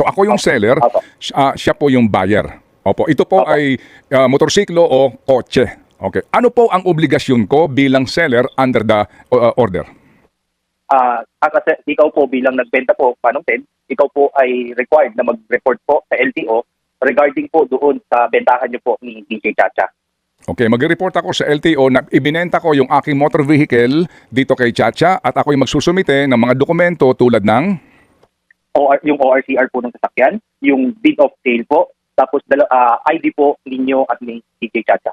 So ako yung seller, Opo. siya po yung buyer. Opo, ito po Opo. ay motorsiklo o kotse. Okay. Ano po ang obligasyon ko bilang seller under the order? Kasi ikaw po bilang nagbenta po, Manong Ted, ikaw po ay required na mag-report po sa LTO regarding po doon sa bentahan niyo po ni DJ Chacha. Okay, mag-report ako sa LTO na ibinenta ko yung aking motor vehicle dito kay Chacha at ako'y magsusumite ng mga dokumento tulad ng Yung ORCR po ng sasakyan, yung deed of sale po, tapos ID po ninyo at ni DJ Chacha.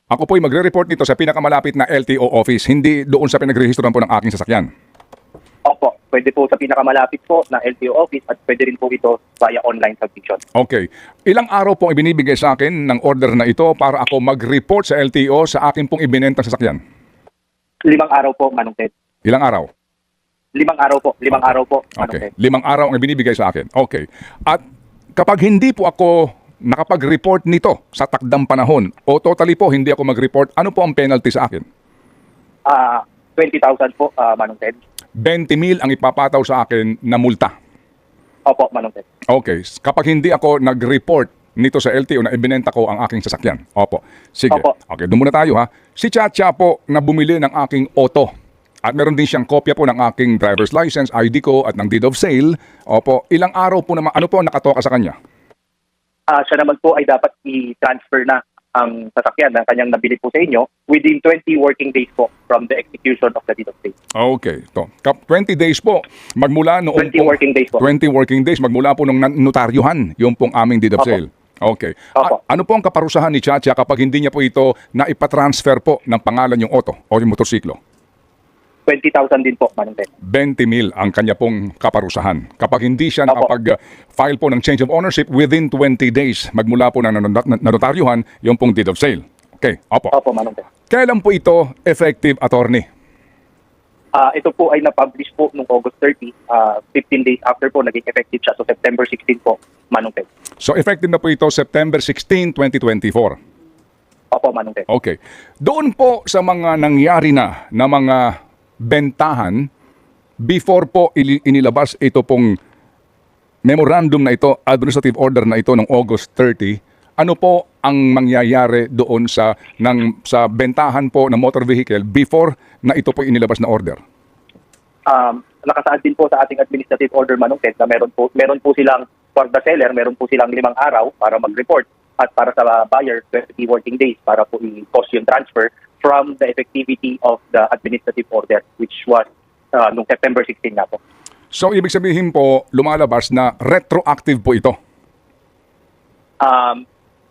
ako po'y magre-report nito sa pinakamalapit na LTO office, hindi doon sa pinagrehistoran po ng aking sasakyan. Opo, pwede po sa pinakamalapit po na LTO office at pwede rin po ito via online submission. Okay. Ilang araw pong ibinibigay sa akin ng order na ito para ako mag-report sa LTO sa akin pong ibinentang sasakyan? 5 araw po, Manong Ted. Ilang araw? 5 araw po, 5 araw po, Manong Okay. Ted. 5 araw ang ibinibigay sa akin. Okay. At kapag hindi po ako nakapag-report nito sa takdang panahon o totally po hindi ako mag-report, ano po ang penalty sa akin? 20,000 po, Manong Ted. 20,000 ang ipapataw sa akin na multa. Opo, Manong Ted. Okay. Kapag hindi ako nag-report nito sa LTO na ibinenta ko ang aking sasakyan. Opo. Sige. Opo. Okay, doon muna tayo ha. Si Chacha po na bumili ng aking auto. At meron din siyang kopya po ng aking driver's license, ID ko at ng deed of sale. Opo. Ilang araw po naman, ano po ang nakatoka sa kanya? Siya naman po ay dapat i-transfer na ang sasakyan na kanyang nabili po sa inyo within 20 working days po from the execution of the deed of sale. Okay. To. 20 days po. Magmula noong 20 working days po. 20 working days. Magmula po nung notaryuhan yung pong aming deed of Opo. sale. Okay. Opo. Ano po ang kaparusahan ni Chacha kapag hindi niya po ito na ipatransfer po ng pangalan yung auto o yung motorsiklo? 20,000 din po, Manong Ted. 20,000 ang kanya pong kaparusahan. Kapag hindi siya Opo. nakapag-file po ng change of ownership within 20 days, magmula po ng notaryuhan, yung pong deed of sale. Okay, opo. Opo, Manong Ted. Kailan po ito effective, attorney? Ito po ay na-publish po noong August 30, 15 days after po naging effective siya. So September 16 po, Manong Ted. So effective na po ito September 16, 2024. Opo, Manong Ted. Okay. Doon po sa mga nangyari na mga bentahan, before po inilabas ito pong memorandum na ito, administrative order na ito ng August 30, ano po ang mangyayari doon sa bentahan po ng motor vehicle before na ito po inilabas na order? Nakasaad din po sa ating administrative order, Manong Ted, na meron po silang, for the seller, meron po silang 5 araw para mag-report at para sa buyer, 20 working days para po i-post yung transfer from the effectivity of the administrative order, which was noong September 16 na po. So ibig sabihin po, lumalabas na retroactive po ito.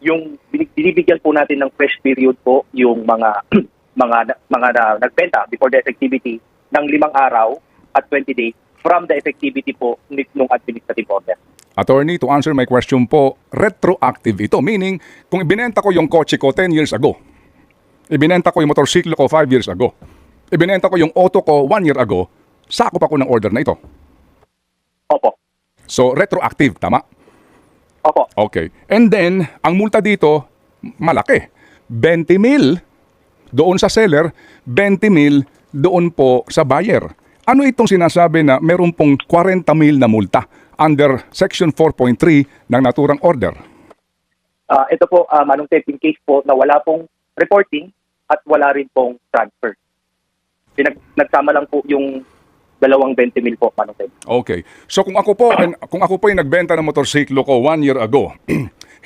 Yung binibigyan po natin ng fresh period po yung mga nagbenta before the effectivity ng 5 araw at 20 days from the effectivity po ng administrative order. Attorney, to answer my question po, retroactive ito. Meaning, kung ibinenta ko yung kotse ko 10 years ago, ibinenta ko yung motorsiklo ko 5 years ago, ibinenta ko yung auto ko 1 year ago, sakop ako ng order na ito. Opo. So, retroactive, tama? Opo. Okay. And then, ang multa dito, malaki. 20,000 doon sa seller, 20,000 doon po sa buyer. Ano itong sinasabi na meron pong 40,000 na multa under Section 4.3 ng naturang order? Ito po, Manong Ted, in case po na wala pong reporting at wala rin pong transfer. Nagsama lang po yung 20,000 po, Manong Ted. Okay. So kung ako po ay nagbenta ng motorsiklo ko 1 year ago,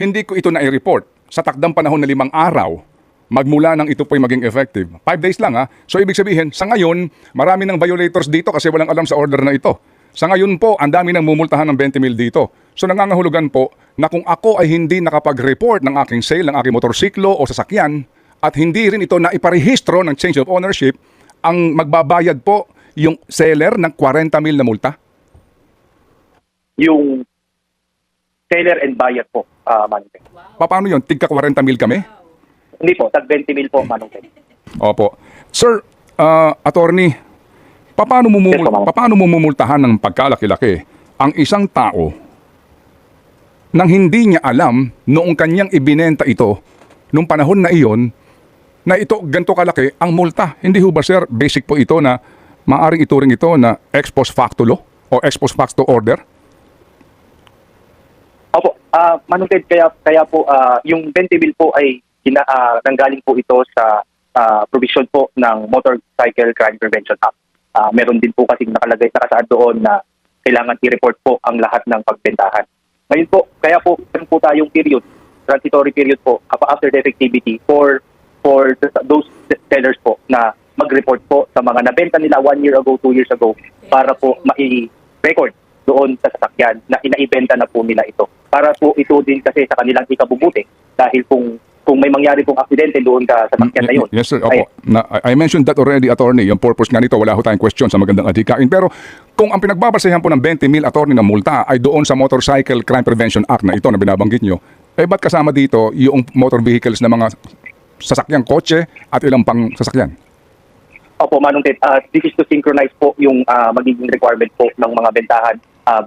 hindi ko ito na-report sa takdang panahon na 5 araw, magmula nang ito po ay maging effective. 5 days lang ha. So ibig sabihin, sa ngayon, marami ng violators dito kasi walang alam sa order na ito. Sa ngayon po, ang dami nang mumultahan ng 20,000 dito. So nangangahulugan po na kung ako ay hindi nakapag-report ng aking sale, ng aking motorsiklo o sasakyan, at hindi rin ito na iparehistro ng change of ownership, ang magbabayad po yung seller ng 40,000 na multa? Yung seller and buyer po, Manong Ted. Paano yun? Tigka 40,000 kami? Hindi po, tag 20,000 po, Manong Ted. Opo. Sir, attorney, paano mo mumultahan ng pagkalaki-laki ang isang tao nang hindi niya alam noong kanyang ibinenta ito nung panahon na iyon na ito ganito kalaki ang multa? Hindi ho ba, sir, basic po ito na maaring ituring ito na ex post facto law o ex post facto order? Manong Ted, kaya po yung 20 mil po ay nanggaling po ito sa provision po ng Motorcycle Crime Prevention Act. Meron din po kasing nakasaad doon na kailangan i-report po ang lahat ng pagbentahan. Ngayon po, kaya po meron po tayong period, transitory period po after the effectivity for those sellers po na mag-report po sa mga nabenta nila 1 year ago, 2 years ago para po mai-record doon sa sasakyan na inaibenta na po nila ito. Para po ito din kasi sa kanilang ikabubuti dahil kung may mangyari pong aksidente doon sa sasakyan na yun. Yes, sir. Opo. I mentioned that already, attorney. Yung purpose nga nito, wala ho tayong question sa magandang adhikain. Pero kung ang pinagbabasehan po ng 20 mil, attorney, na multa ay doon sa Motorcycle Crime Prevention Act na ito na binabanggit nyo, ba't kasama dito yung motor vehicles na mga sasakyang kotse at ilang pang sasakyan? Opo, Manong Ted, this is to synchronize po yung magiging requirement po ng mga bentahan,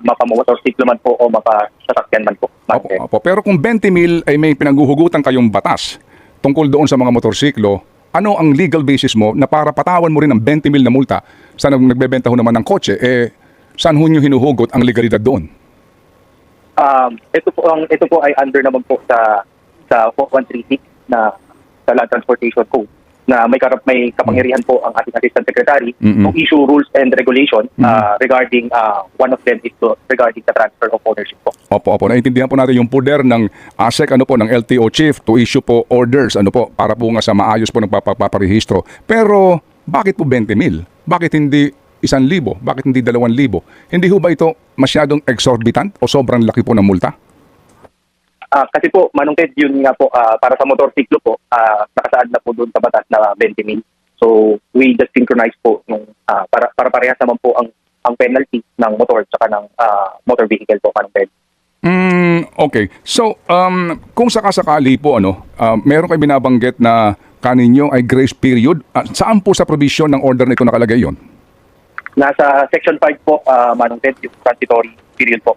mapa-motorcycle man po o mapa-sasakyan man po. Opo. Pero kung 20 mil ay may pinanghuhugutan kayong batas tungkol doon sa mga motorsiklo, ano ang legal basis mo na para patawan mo rin ng 20 mil na multa sa nagbebenta ho naman ng kotse? Saan ho nyo hinuhugot ang legalidad doon? Ito po ay under naman po sa 4136 na sa Land Transportation Code na may kapangyarihan po ang ating Assistant Secretary to issue rules and regulation regarding one of them is regarding the transfer of ownership po. Opo. Naintindihan po natin yung poder ng ASEC, ng LTO chief to issue po orders, para po nga sa maayos po ng paparehistro. Pero bakit po 20 mil? Bakit hindi 1,000? Bakit hindi 2,000? Hindi ho ba ito masyadong exorbitant o sobrang laki po ng multa? Kasi po, Manong Ted, yun nga po, para sa motorsiklo po, nakasaad na po doon sa batas na 20 mil. So, we just synchronize po para parehas naman po ang penalty ng motor at ng motor vehicle po, Manong Ted. Okay. So, kung sakasakali po, meron kayo binabanggit na kaninyo ay grace period. Saan po sa provision ng order na ito nakalagay yon? Nasa Section 5 po, Manong Ted, yung transitory period po.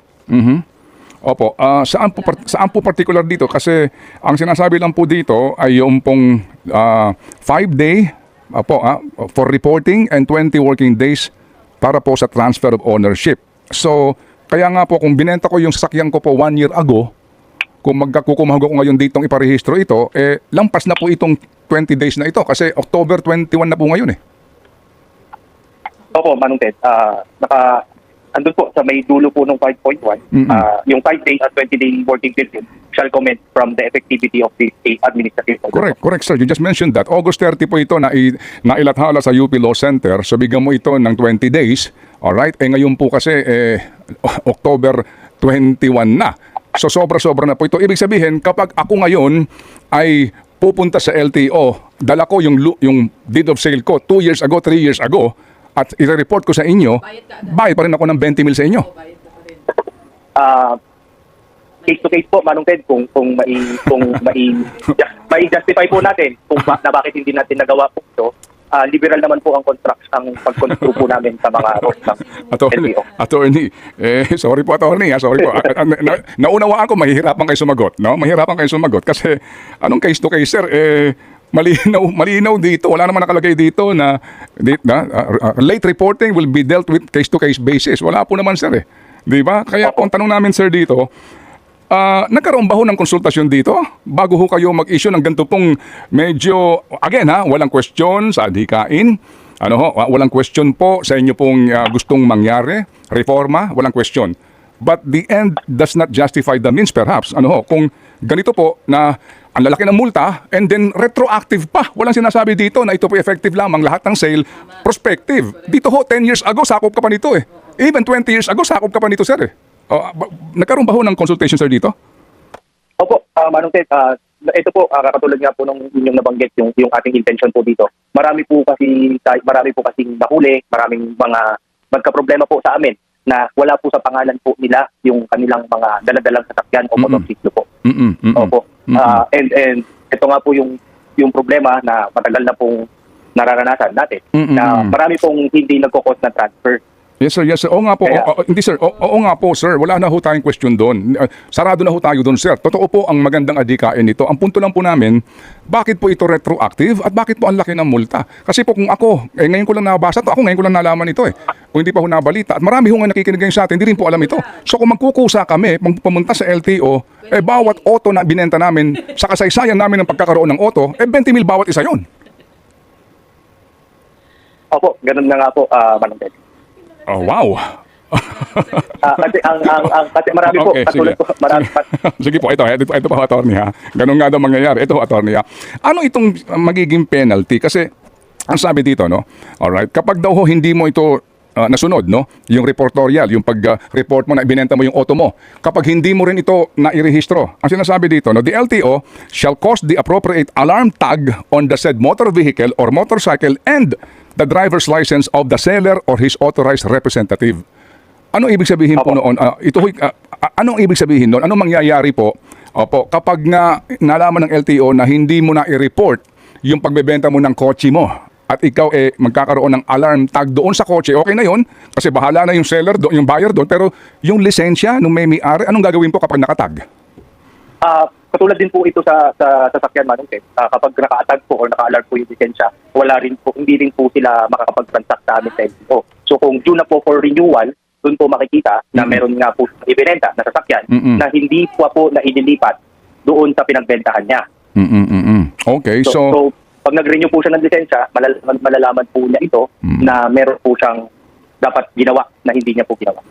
Opo. Saan po particular dito? Kasi ang sinasabi lang po dito ay yung pong 5-day for reporting and 20 working days para po sa transfer of ownership. So, kaya nga po kung binenta ko yung sasakyan ko po 1 year ago, kung magkukumahog ako ngayon ditong iparehistro ito, lampas na po itong 20 days na ito kasi October 21 na po ngayon . Opo, Manong Ted. Andun po sa may dulo po ng 5.1, yung 5-day at 20-day working period shall comment from the effectivity of the administrative order. Correct, sir. You just mentioned that. August 30 po ito na ilathala sa UP Law Center. So, bigyan mo ito ng 20 days. Alright? Ngayon po kasi, October 21 na. So, sobra-sobra na po ito. Ibig sabihin, kapag ako ngayon ay pupunta sa LTO, dala ko yung deed of sale ko 2 years ago, 3 years ago, at i-report ko sa inyo, bayad pa rin ako ng 20 mil sa inyo. Case to case po, Manong Ted, kung mai-justify po natin kung bakit hindi natin nagawa po ito, liberal naman po ang pag-construe po namin sa mga roles ng LTO. Attorney, sorry po attorney, sorry po. Naunawaan ko, mahihirapan kayo sumagot, no? Mahihirapan kayo sumagot kasi anong case to case, sir, malinaw dito. Wala naman nakalagay dito na late reporting will be dealt with case-to-case basis. Wala po naman, sir . Di ba? Kaya po ang tanong namin, sir, dito, nagkaroon ba ho ng konsultasyon dito bago ho kayo mag-issue ng ganito pong medyo, again walang question sa adhikain. Walang question po sa inyo pong gustong mangyari, reforma, walang question. But the end does not justify the means perhaps. Kung ganito po na ang lalaki ng multa and then retroactive pa. Walang sinasabi dito na ito po effective lamang lahat ng sale prospective. Dito ho 10 years ago sakop ka pa nito . Even 20 years ago sakop ka pa nito, sir . Nagkaroon ba ho ng consultation, sir, dito? Opo, Manong Ted, ito po katulad nga po nung inyong nabanggit yung ating intention po dito. Marami po kasing nahuli, maraming mga magka-problema po sa amin na wala po sa pangalan po nila yung kanilang mga daladalang sasakyan o motorsiklo po. Opo. And ito nga po yung problema na matagal na pong nararanasan natin na marami pong hindi nagkukos na transfer. Yes, sir. Oo nga po. Hindi, sir. Oo nga po, sir. Wala na ho tayong question doon. Sarado na ho tayo doon, sir. Totoo po ang magandang adhikain nito. Ang punto lang po namin, bakit po ito retroactive at bakit po ang laki ng multa? Kasi po kung ako, ngayon ko lang nabasa ito, ako ngayon ko lang nalaman ito . Kung hindi pa ho nabalita. At marami ho nga nakikinig ngayon sa atin, hindi rin po alam ito. So kung magkukusa kami, pumunta sa LTO, bawat auto na binenta namin sa kasaysayan namin ng pagkakaroon ng auto, 20 mil bawat isa yon. Opo, ganun na nga po, Manong Ted. Oh, wow. Kasi marami po, Okay, katulad sige. po, marami pa. Sige po, ito po, attorney ha. Ganun nga daw mangyayari. Ito, attorney ha. Ano itong magiging penalty? Kasi, ang sabi dito, no? Alright, kapag daw ho hindi mo ito nasunod, no? Yung reportorial, yung pag-report mo na ibinenta mo yung auto mo. Kapag hindi mo rin ito nairehistro, ang sinasabi dito, no? The LTO shall cause the appropriate alarm tag on the said motor vehicle or motorcycle and the driver's license of the seller or his authorized representative. Ano ibig sabihin po Opo. noon? Anong ibig sabihin noon? Anong mangyayari po? Opo, kapag nga nalaman ng LTO na hindi mo na i-report yung pagbebenta mo ng kotse mo at ikaw magkakaroon ng alarm tag doon sa kotse, okay na yun kasi bahala na yung seller doon, yung buyer doon, pero yung lisensya nung may-ari, anong gagawin po kapag nakatag? Katulad din po ito sa sasakyan, Manong Ted. Kapag naka-tag po o naka-alert po yung lisensya, hindi rin po sila makakapag-transact sa amin sa LTO. So kung due na po for renewal, doon po makikita na meron nga po ibinenta na sasakyan na hindi po na inilipat doon sa pinagbentahan niya. Okay, So, so pag nag-renew po siya ng lisensya, malalaman po niya ito na meron po siyang dapat ginawa na hindi niya po ginawa.